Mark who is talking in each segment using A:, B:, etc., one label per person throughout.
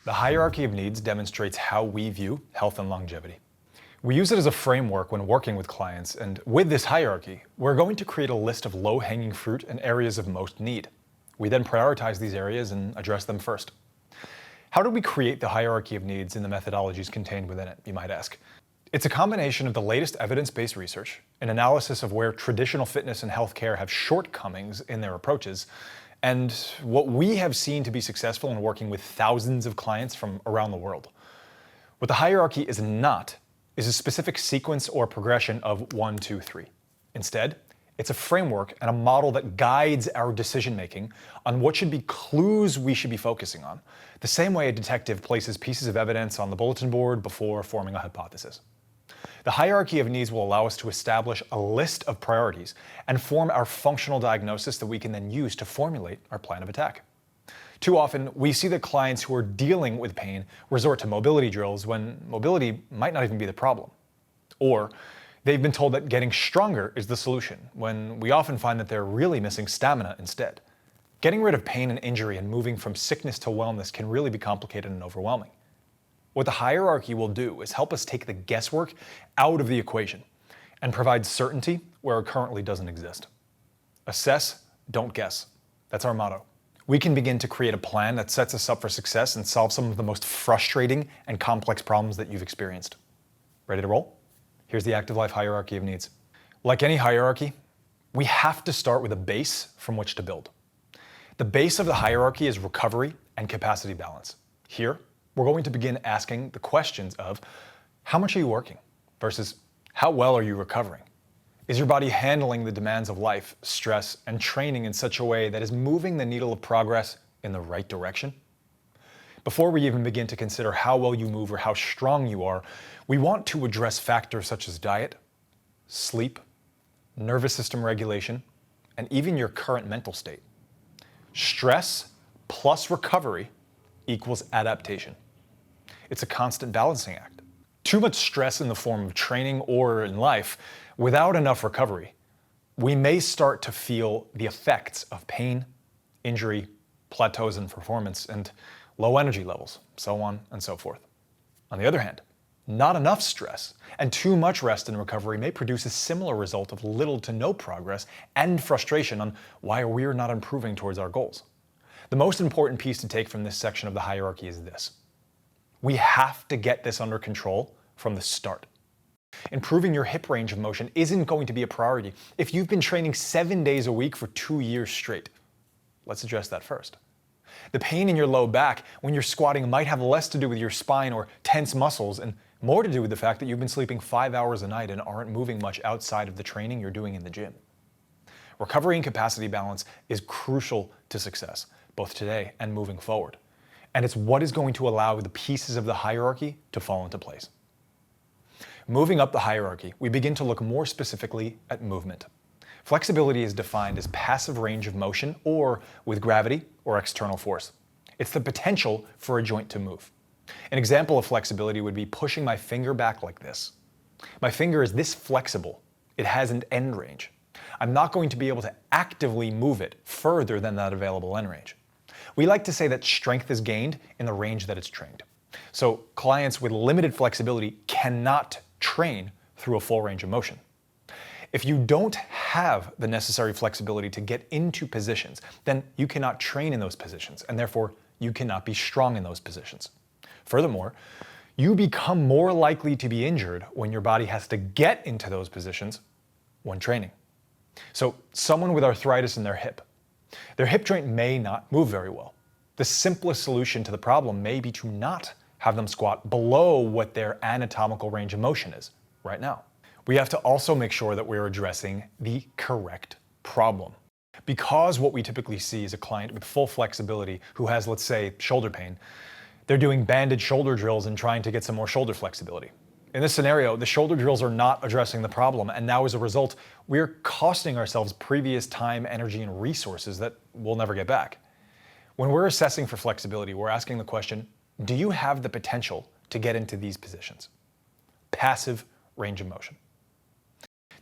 A: The hierarchy of needs demonstrates how we view health and longevity. We use it as a framework when working with clients, and with this hierarchy, we're going to create a list of low-hanging fruit and areas of most need. We then prioritize these areas and address them first. How do we create the hierarchy of needs in the methodologies contained within it, you might ask? It's a combination of the latest evidence-based research, an analysis of where traditional fitness and healthcare have shortcomings in their approaches, and what we have seen to be successful in working with thousands of clients from around the world. What the hierarchy is not is a specific sequence or progression of 1, 2, 3. Instead, it's a framework and a model that guides our decision-making on what should be clues we should be focusing on, the same way a detective places pieces of evidence on the bulletin board before forming a hypothesis. The hierarchy of needs will allow us to establish a list of priorities and form our functional diagnosis that we can then use to formulate our plan of attack. Too often, we see that clients who are dealing with pain resort to mobility drills when mobility might not even be the problem. Or they've been told that getting stronger is the solution, when we often find that they're really missing stamina instead. Getting rid of pain and injury and moving from sickness to wellness can really be complicated and overwhelming. What the hierarchy will do is help us take the guesswork out of the equation and provide certainty where it currently doesn't exist. Assess, don't guess. That's our motto. We can begin to create a plan that sets us up for success and solve some of the most frustrating and complex problems that you've experienced. Ready to roll? Here's the Active Life hierarchy of needs. Like any hierarchy, we have to start with a base from which to build. The base of the hierarchy is recovery and capacity balance. Here, we're going to begin asking the questions of how much are you working versus how well are you recovering? Is your body handling the demands of life, stress, and training in such a way that is moving the needle of progress in the right direction? Before we even begin to consider how well you move or how strong you are, we want to address factors such as diet, sleep, nervous system regulation, and even your current mental state. Stress plus recovery equals adaptation. It's a constant balancing act. Too much stress in the form of training or in life without enough recovery, we may start to feel the effects of pain, injury, plateaus in performance, and low energy levels, so on and so forth. On the other hand, not enough stress and too much rest and recovery may produce a similar result of little to no progress and frustration on why we're not improving towards our goals. The most important piece to take from this section of the hierarchy is this. We have to get this under control from the start. Improving your hip range of motion isn't going to be a priority if you've been training 7 days a week for 2 years straight. Let's address that first. The pain in your low back when you're squatting might have less to do with your spine or tense muscles and more to do with the fact that you've been sleeping 5 hours a night and aren't moving much outside of the training you're doing in the gym. Recovery and capacity balance is crucial to success, both today and moving forward. And it's what is going to allow the pieces of the hierarchy to fall into place. Moving up the hierarchy, we begin to look more specifically at movement. Flexibility is defined as passive range of motion or with gravity or external force. It's the potential for a joint to move. An example of flexibility would be pushing my finger back like this. My finger is this flexible. It has an end range. I'm not going to be able to actively move it further than that available end range. We like to say that strength is gained in the range that it's trained. So clients with limited flexibility cannot train through a full range of motion. If you don't have the necessary flexibility to get into positions, then you cannot train in those positions, and therefore you cannot be strong in those positions. Furthermore, you become more likely to be injured when your body has to get into those positions when training. So someone with arthritis in their hip joint may not move very well. The simplest solution to the problem may be to not have them squat below what their anatomical range of motion is right now. We have to also make sure that we're addressing the correct problem. Because what we typically see is a client with full flexibility who has, let's say, shoulder pain, they're doing banded shoulder drills and trying to get some more shoulder flexibility. In this scenario, the shoulder drills are not addressing the problem, and now as a result, we're costing ourselves previous time, energy, and resources that we'll never get back. When we're assessing for flexibility, we're asking the question, do you have the potential to get into these positions? Passive range of motion.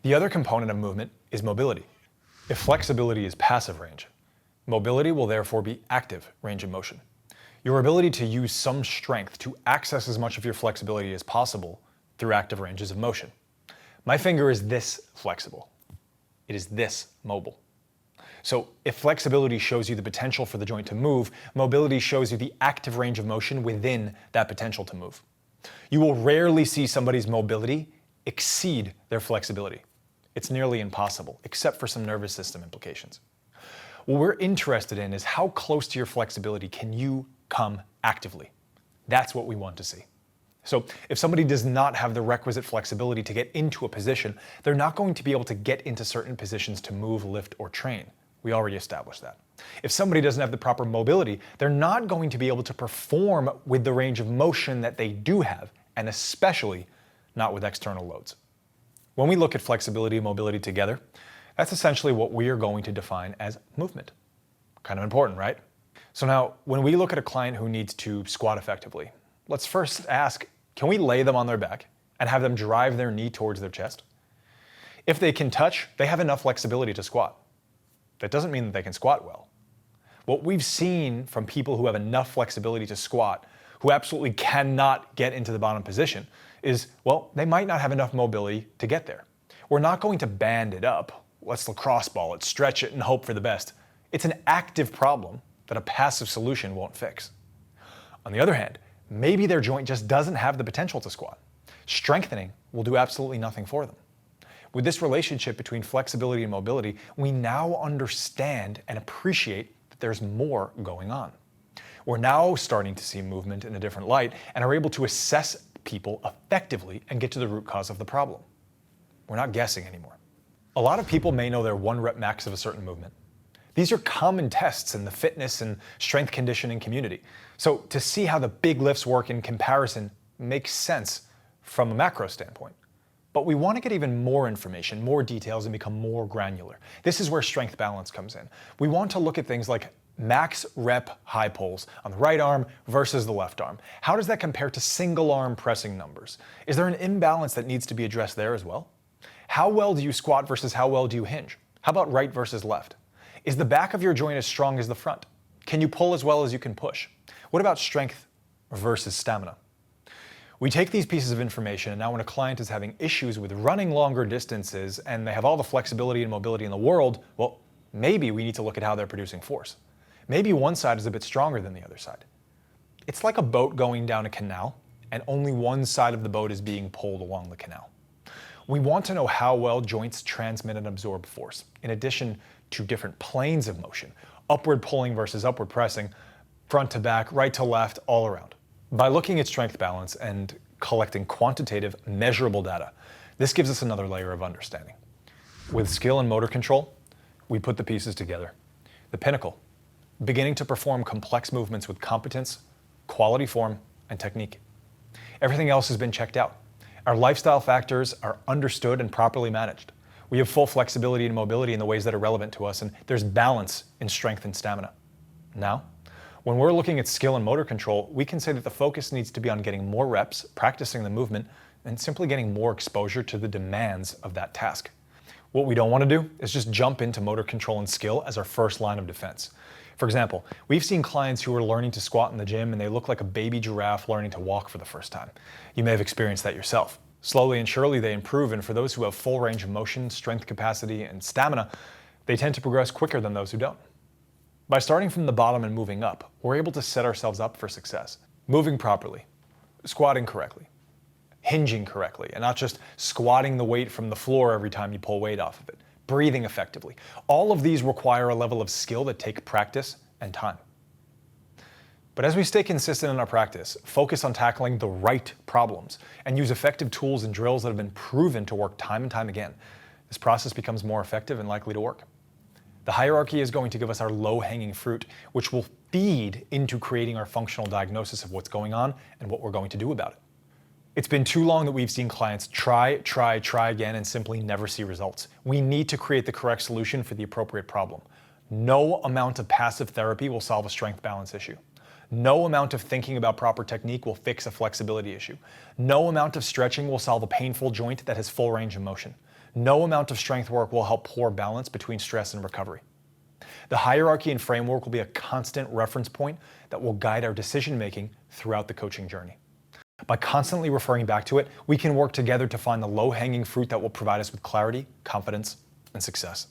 A: The other component of movement is mobility. If flexibility is passive range, mobility will therefore be active range of motion. your ability to use some strength to access as much of your flexibility as possible through active ranges of motion. My finger is this flexible. It is this mobile. So if flexibility shows you the potential for the joint to move, mobility shows you the active range of motion within that potential to move. You will rarely see somebody's mobility exceed their flexibility. It's nearly impossible, except for some nervous system implications. What we're interested in is how close to your flexibility can you come actively. That's what we want to see. So if somebody does not have the requisite flexibility to get into a position, they're not going to be able to get into certain positions to move, lift, or train. We already established that. If somebody doesn't have the proper mobility, they're not going to be able to perform with the range of motion that they do have, and especially not with external loads. When we look at flexibility and mobility together, that's essentially what we are going to define as movement. Kind of important, right? So now, when we look at a client who needs to squat effectively, let's first ask, can we lay them on their back and have them drive their knee towards their chest? If they can touch, they have enough flexibility to squat. That doesn't mean that they can squat well. What we've seen from people who have enough flexibility to squat, who absolutely cannot get into the bottom position, is, well, they might not have enough mobility to get there. We're not going to band it up. Let's lacrosse ball it, stretch it, and hope for the best. It's an active problem that a passive solution won't fix. On the other hand, maybe their joint just doesn't have the potential to squat. Strengthening will do absolutely nothing for them. With this relationship between flexibility and mobility, we now understand and appreciate that there's more going on. We're now starting to see movement in a different light and are able to assess people effectively and get to the root cause of the problem. We're not guessing anymore. A lot of people may know their 1 rep max of a certain movement. These are common tests in the fitness and strength conditioning community. So to see how the big lifts work in comparison makes sense from a macro standpoint. But we want to get even more information, more details, and become more granular. This is where strength balance comes in. We want to look at things like max rep high pulls on the right arm versus the left arm. How does that compare to single arm pressing numbers? Is there an imbalance that needs to be addressed there as well? How well do you squat versus how well do you hinge? How about right versus left? Is the back of your joint as strong as the front? Can you pull as well as you can push? What about strength versus stamina? We take these pieces of information, and now when a client is having issues with running longer distances and they have all the flexibility and mobility in the world, well, maybe we need to look at how they're producing force. Maybe one side is a bit stronger than the other side. It's like a boat going down a canal, and only one side of the boat is being pulled along the canal. We want to know how well joints transmit and absorb force, in addition to different planes of motion, upward pulling versus upward pressing, front to back, right to left, all around. By looking at strength balance and collecting quantitative, measurable data, this gives us another layer of understanding. With skill and motor control, we put the pieces together. The pinnacle, beginning to perform complex movements with competence, quality form, and technique. Everything else has been checked out. Our lifestyle factors are understood and properly managed. We have full flexibility and mobility in the ways that are relevant to us, and there's balance in strength and stamina. Now, when we're looking at skill and motor control, we can say that the focus needs to be on getting more reps, practicing the movement, and simply getting more exposure to the demands of that task. What we don't want to do is just jump into motor control and skill as our first line of defense. For example, we've seen clients who are learning to squat in the gym and they look like a baby giraffe learning to walk for the first time. You may have experienced that yourself. Slowly and surely they improve, and for those who have full range of motion, strength capacity, and stamina, they tend to progress quicker than those who don't. By starting from the bottom and moving up, we're able to set ourselves up for success. Moving properly, squatting correctly, hinging correctly, and not just squatting the weight from the floor every time you pull weight off of it, breathing effectively. All of these require a level of skill that take practice and time. But as we stay consistent in our practice, focus on tackling the right problems, and use effective tools and drills that have been proven to work time and time again, this process becomes more effective and likely to work. The hierarchy is going to give us our low-hanging fruit, which will feed into creating our functional diagnosis of what's going on and what we're going to do about it. It's been too long that we've seen clients try again and simply never see results. We need to create the correct solution for the appropriate problem. No amount of passive therapy will solve a strength balance issue. No amount of thinking about proper technique will fix a flexibility issue. No amount of stretching will solve a painful joint that has full range of motion. No amount of strength work will help poor balance between stress and recovery. The hierarchy and framework will be a constant reference point that will guide our decision-making throughout the coaching journey. By constantly referring back to it, we can work together to find the low-hanging fruit that will provide us with clarity, confidence, and success.